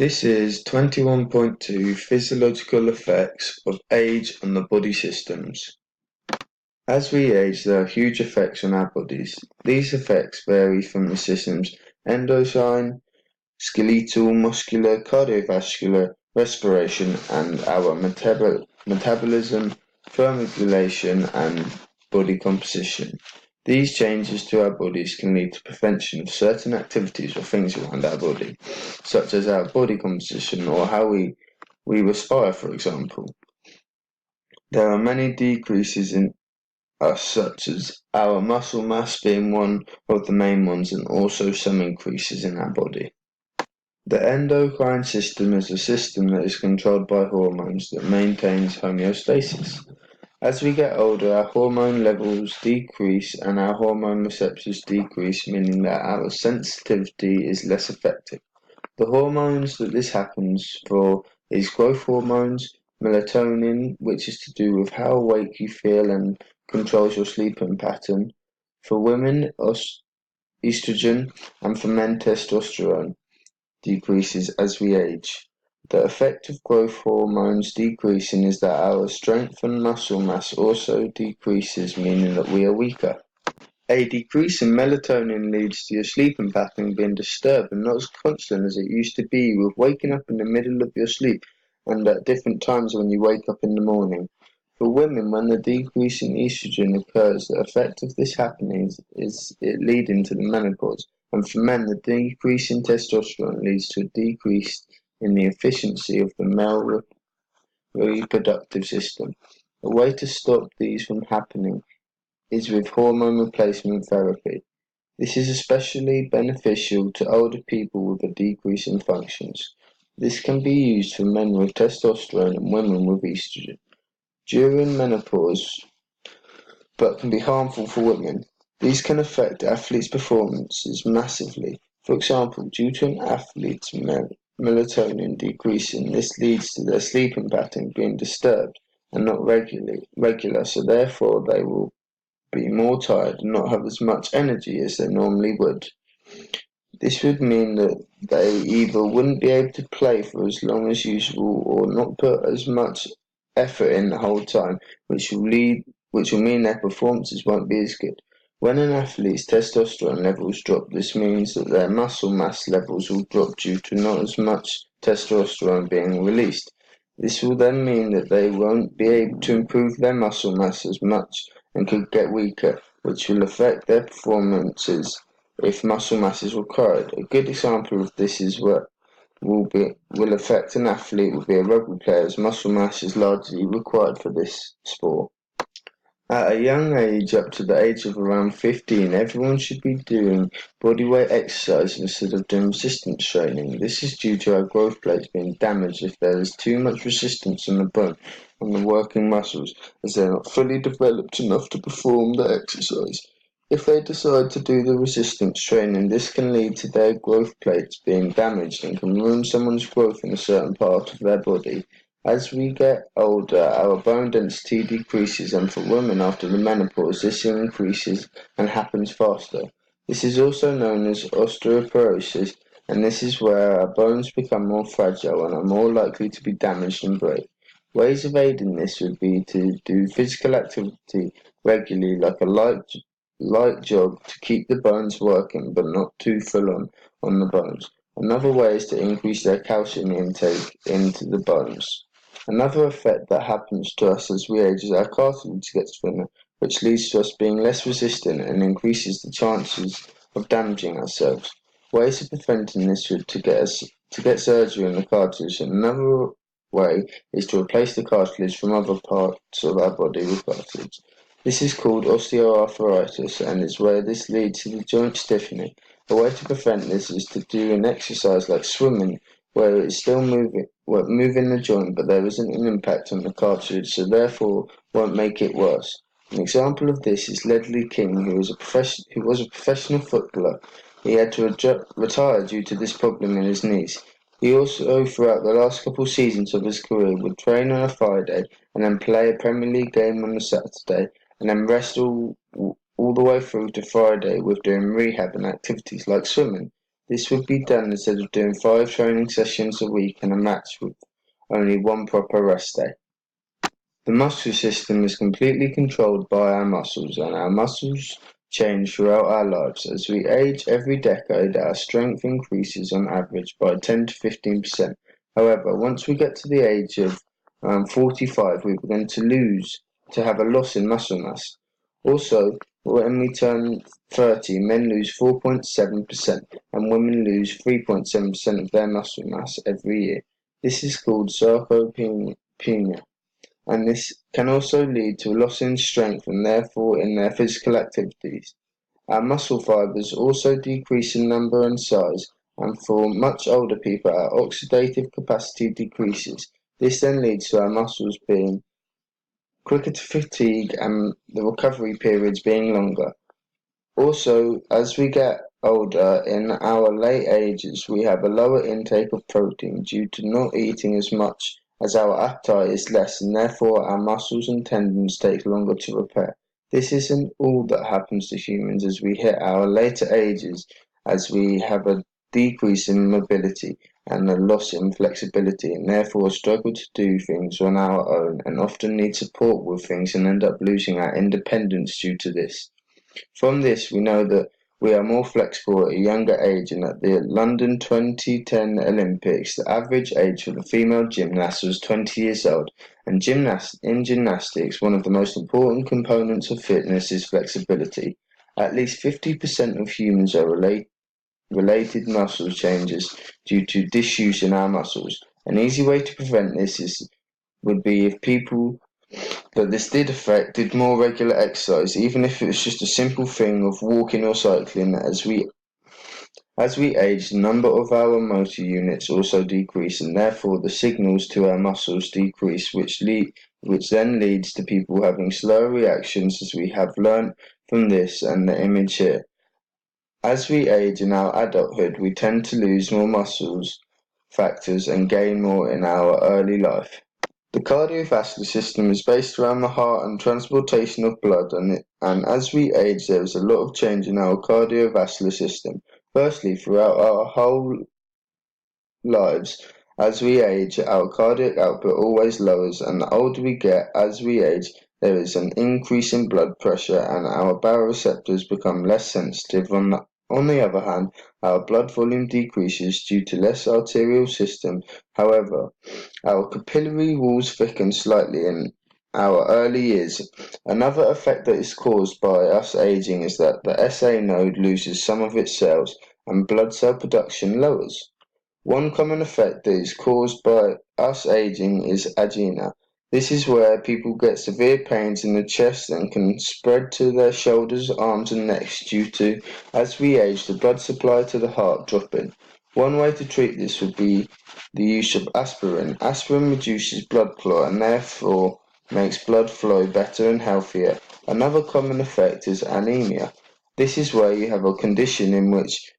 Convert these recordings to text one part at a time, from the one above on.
This is 21.2 Physiological Effects of Age on the Body Systems. As we age, there are huge effects on our bodies. These effects vary from the systems endocrine, skeletal, muscular, cardiovascular, respiration, and our metabolism, thermoregulation, and body composition. These changes to our bodies can lead to prevention of certain activities or things around our body, such as our body composition or how we respire, for example. There are many decreases in us, such as our muscle mass being one of the main ones, and also some increases in our body. The endocrine system is a system that is controlled by hormones that maintains homeostasis. As we get older, our hormone levels decrease and our hormone receptors decrease, meaning that our sensitivity is less effective. The hormones that this happens for is growth hormones, melatonin, which is to do with how awake you feel and controls your sleeping pattern. For women, estrogen, and for men, testosterone decreases as we age. The effect of growth hormones decreasing is that our strength and muscle mass also decreases, meaning that we are weaker. A decrease in melatonin leads to your sleeping pattern being disturbed and not as constant as it used to be, with waking up in the middle of your sleep and at different times when you wake up in the morning. For women, when the decrease in estrogen occurs, the effect of this happening is it leading to the menopause. And for men, the decrease in testosterone leads to a decrease in the efficiency of the male reproductive system. A way to stop these from happening is with hormone replacement therapy. This is especially beneficial to older people with a decrease in functions. This can be used for men with testosterone and women with estrogen during menopause, but can be harmful for women. These can affect athletes' performances massively. For example, due to an athlete's melatonin decreasing, this leads to their sleeping pattern being disturbed and not regular, so therefore they will be more tired and not have as much energy as they normally would. This would mean that they either wouldn't be able to play for as long as usual or not put as much effort in the whole time, which will mean their performances won't be as good. When an athlete's testosterone levels drop, this means that their muscle mass levels will drop due to not as much testosterone being released. This will then mean that they won't be able to improve their muscle mass as much and could get weaker, which will affect their performances if muscle mass is required. A good example of this is what will affect an athlete will be a rugby player, as muscle mass is largely required for this sport. At a young age, up to the age of around 15, everyone should be doing bodyweight exercise instead of doing resistance training. This is due to our growth plates being damaged if there is too much resistance on the bone and the working muscles, as they are not fully developed enough to perform the exercise. If they decide to do the resistance training, this can lead to their growth plates being damaged and can ruin someone's growth in a certain part of their body. As we get older, our bone density decreases, and for women after the menopause, this increases and happens faster. This is also known as osteoporosis, and this is where our bones become more fragile and are more likely to be damaged and break. Ways of aiding this would be to do physical activity regularly, like a light jog, to keep the bones working but not too full on the bones. Another way is to increase their calcium intake into the bones. Another effect that happens to us as we age is our cartilage gets thinner, which leads to us being less resistant and increases the chances of damaging ourselves. Ways of preventing this would to get surgery on the cartilage, and another way is to replace the cartilage from other parts of our body with cartilage. This is called osteoarthritis and is where this leads to the joint stiffening. A way to prevent this is to do an exercise like swimming, where it's still moving the joint, but there isn't an impact on the cartilage, so therefore won't make it worse. An example of this is Ledley King, who was a professional footballer. He had to retire due to this problem in his knees. He also, throughout the last couple of seasons of his career, would train on a Friday and then play a Premier League game on a Saturday, and then rest all the way through to Friday with doing rehab and activities like swimming. This would be done instead of doing 5 training sessions a week and a match with only 1 proper rest day. The muscle system is completely controlled by our muscles, and our muscles change throughout our lives. As we age every decade, our strength increases on average by 10 to 15%. However, once we get to the age of 45, we begin to have a loss in muscle mass. Also, when we turn 30, men lose 4.7% and women lose 3.7% of their muscle mass every year. This is called sarcopenia, and this can also lead to a loss in strength and therefore in their physical activities. Our muscle fibers also decrease in number and size, and for much older people our oxidative capacity decreases. This then leads to our muscles being quicker to fatigue and the recovery periods being longer. Also, as we get older, in our late ages, we have a lower intake of protein due to not eating as much, as our appetite is less, and therefore our muscles and tendons take longer to repair. This isn't all that happens to humans as we hit our later ages, as we have a decrease in mobility and a loss in flexibility, and therefore struggle to do things on our own, and often need support with things and end up losing our independence due to this. From this, we know that we are more flexible at a younger age, and at the London 2010 Olympics, the average age for the female gymnast was 20 years old. And in gymnastics, one of the most important components of fitness is flexibility. At least 50% of humans are related muscle changes due to disuse in our muscles. An easy way to prevent this would be if people that this did affect did more regular exercise, even if it was just a simple thing of walking or cycling. As we age, the number of our motor units also decrease, and therefore the signals to our muscles decrease, which then leads to people having slower reactions, as we have learnt from this and the image here. As we age in our adulthood, we tend to lose more muscles factors and gain more in our early life. The cardiovascular system is based around the heart and transportation of blood, and as we age there is a lot of change in our cardiovascular system. Firstly, throughout our whole lives, as we age, our cardiac output always lowers, and the older we get as we age, there is an increase in blood pressure and our baroreceptors become less sensitive. On the other hand, our blood volume decreases due to less arterial system. However, our capillary walls thicken slightly in our early years. Another effect that is caused by us aging is that the SA node loses some of its cells and blood cell production lowers. One common effect that is caused by us aging is angina. This is where people get severe pains in the chest and can spread to their shoulders, arms and necks due to, as we age, the blood supply to the heart dropping. One way to treat this would be the use of aspirin. Aspirin reduces blood clot and therefore makes blood flow better and healthier. Another common effect is anemia. This is where you have a condition in which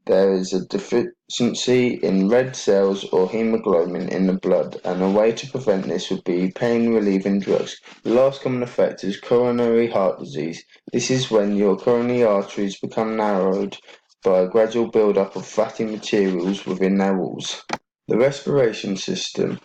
there is a deficiency in red cells or hemoglobin in the blood, and a way to prevent this would be pain-relieving drugs. The last common effect is coronary heart disease. This is when your coronary arteries become narrowed by a gradual build-up of fatty materials within their walls. The respiration system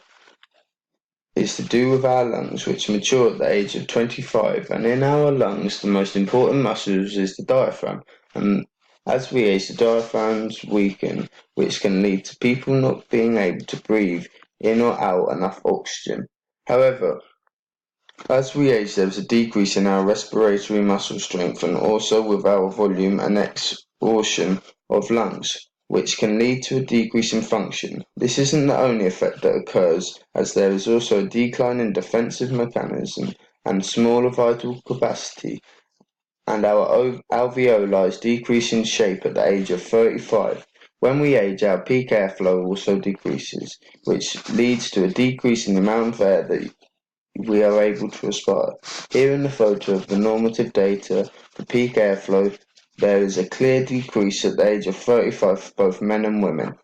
is to do with our lungs, which mature at the age of 25, and in our lungs the most important muscles is the diaphragm, and as we age the diaphragms weaken, which can lead to people not being able to breathe in or out enough oxygen. However, as we age there is a decrease in our respiratory muscle strength and also with our volume and exhaustion of lungs, which can lead to a decrease in function. This isn't the only effect that occurs, as there is also a decline in defensive mechanism and smaller vital capacity, and our alveoli decrease in shape at the age of 35. When we age, our peak airflow also decreases, which leads to a decrease in the amount of air that we are able to respire. Here in the photo of the normative data for peak airflow, there is a clear decrease at the age of 35 for both men and women.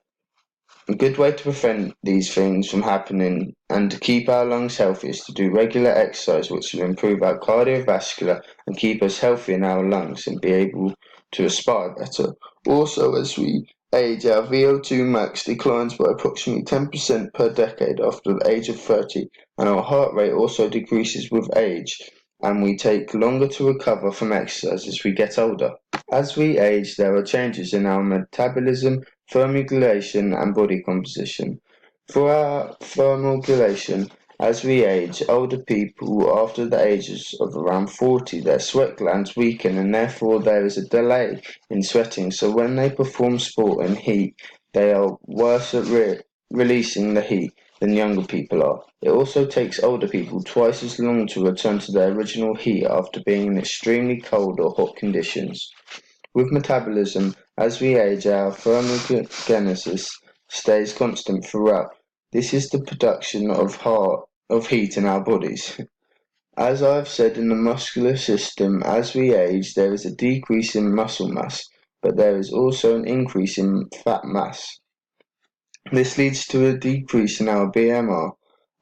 A good way to prevent these things from happening and to keep our lungs healthy is to do regular exercise, which will improve our cardiovascular and keep us healthy in our lungs and be able to respire better. Also, as we age, our VO2 max declines by approximately 10% per decade after the age of 30, and our heart rate also decreases with age, and we take longer to recover from exercise as we get older. As we age, there are changes in our metabolism, thermoregulation, and body composition. For our thermoregulation, as we age, older people after the ages of around 40, their sweat glands weaken and therefore there is a delay in sweating. So when they perform sport in heat, they are worse at releasing the heat than younger people are. It also takes older people twice as long to return to their original heat after being in extremely cold or hot conditions. With metabolism, as we age, our thermogenesis stays constant throughout. This is the production of heat in our bodies. As I have said in the muscular system, as we age, there is a decrease in muscle mass, but there is also an increase in fat mass. This leads to a decrease in our BMR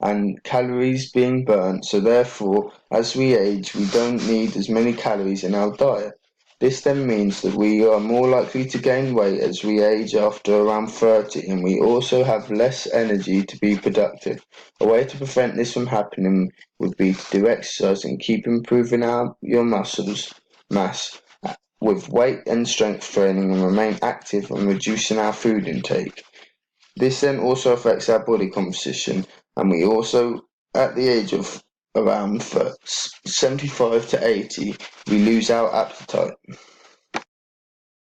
and calories being burnt, so therefore, as we age, we don't need as many calories in our diet. This then means that we are more likely to gain weight as we age after around 30, and we also have less energy to be productive. A way to prevent this from happening would be to do exercise and keep improving your muscles mass with weight and strength training and remain active and reducing our food intake. This then also affects our body composition, and we also, at the age of around 75 to 80, we lose our appetite.